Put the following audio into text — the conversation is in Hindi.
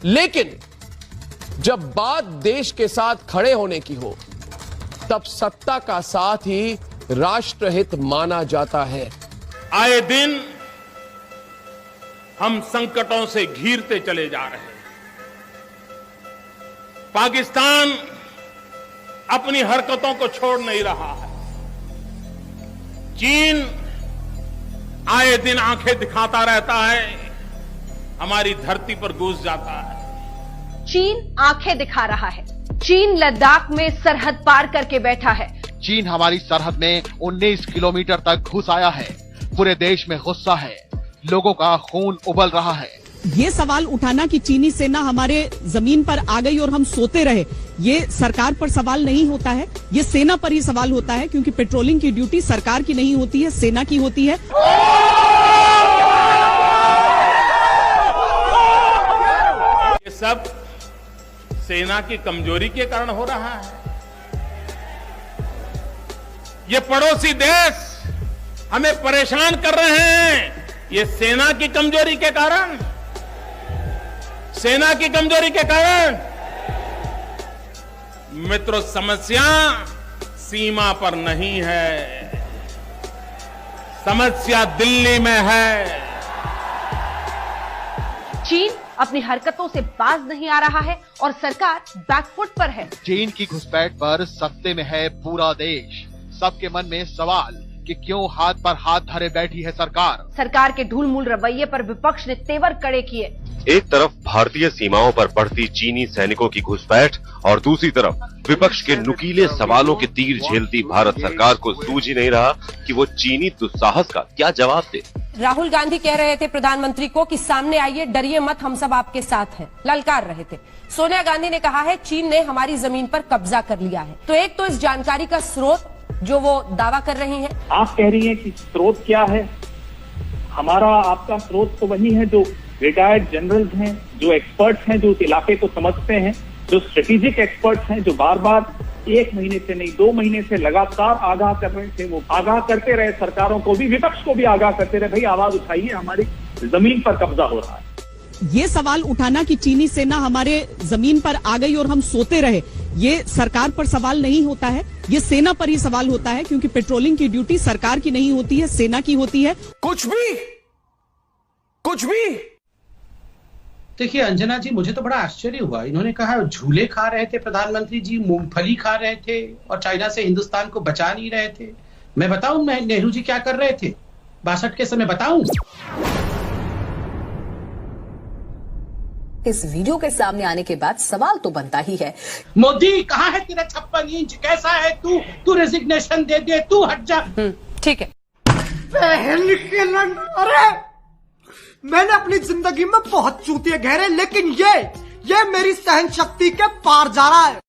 लेकिन जब बात देश के साथ खड़े होने की हो तब सत्ता का साथ ही राष्ट्रहित माना जाता है। आए दिन हम संकटों से घिरते चले जा रहे हैं। पाकिस्तान अपनी हरकतों को छोड़ नहीं रहा है। चीन आए दिन आंखें दिखाता रहता है, हमारी धरती पर घुस जाता है। चीन आंखें दिखा रहा है। चीन लद्दाख में सरहद पार करके बैठा है। चीन हमारी सरहद में 19 किलोमीटर तक घुस आया है। पूरे देश में गुस्सा है, लोगों का खून उबल रहा है। ये सवाल उठाना कि चीनी सेना हमारे जमीन पर आ गई और हम सोते रहे, ये सरकार पर सवाल नहीं होता है, ये सेना पर ही सवाल होता है, क्योंकि पेट्रोलिंग की ड्यूटी सरकार की नहीं होती है, सेना की होती है। ये सब सेना की कमजोरी के कारण हो रहा है। ये पड़ोसी देश हमें परेशान कर रहे हैं, ये सेना की कमजोरी के कारण, सेना की कमजोरी के कारण। मित्रों, समस्या सीमा पर नहीं है, समस्या दिल्ली में है। चीन अपनी हरकतों से बाज नहीं आ रहा है और सरकार बैकफुट पर है। चीन की घुसपैठ पर सत्ते में है पूरा देश। सबके मन में सवाल कि क्यों हाथ पर हाथ धरे बैठी है सरकार। सरकार के ढूलमूल रवैये पर विपक्ष ने तेवर कड़े किए। एक तरफ भारतीय सीमाओं पर बढ़ती चीनी सैनिकों की घुसपैठ और दूसरी तरफ विपक्ष के नुकीले सवालों के तीर झेलती भारत सरकार को सूझ ही नहीं रहा कि वो चीनी दुस्साहस का क्या जवाब दे। राहुल गांधी कह रहे थे प्रधानमंत्री को कि सामने आइए, डरिए मत, हम सब आपके साथ हैं, ललकार रहे थे। सोनिया गांधी ने कहा है चीन ने हमारी जमीन पर कब्जा कर लिया है। तो एक तो इस जानकारी का स्रोत जो वो दावा कर रही हैं। आप कह रही हैं कि स्रोत क्या है? हमारा आपका स्रोत तो वही है जो रिटायर्ड जनरल्स हैं, जो एक्सपर्ट्स हैं, जो उस इलाके को समझते हैं, जो स्ट्रेटेजिक एक्सपर्ट्स हैं, जो बार बार 1 महीने से नहीं 2 महीने से लगातार आगाह कर रहे थे। वो आगाह करते रहे, सरकारों को भी, विपक्ष को भी आगाह करते रहे, भाई आवाज उठाइए, हमारी जमीन पर कब्जा हो रहा है। ये सवाल उठाना कि चीनी सेना हमारे जमीन पर आ गई और हम सोते रहे, ये सरकार पर सवाल नहीं होता है, ये सेना पर ही सवाल होता है, क्योंकि पेट्रोलिंग की ड्यूटी सरकार की नहीं होती है, सेना की होती है। कुछ भी देखिए अंजना जी, मुझे तो बड़ा आश्चर्य हुआ। इन्होंने कहा झूले खा रहे थे प्रधानमंत्री जी, मूंगफली खा रहे थे और चाइना से हिंदुस्तान को बचा नहीं रहे थे। मैं बताऊं नेहरू जी क्या कर रहे थे 62 के समय, बताऊं? इस वीडियो के सामने आने के बाद सवाल तो बनता ही है, मोदी कहाँ है तेरा 56 इंच, कैसा है तू रेजिग्नेशन दे दे, तू हट जा। ठीक है। अरे मैंने अपनी जिंदगी में बहुत चूतिए घेरे, लेकिन ये मेरी सहन शक्ति के पार जा रहा है।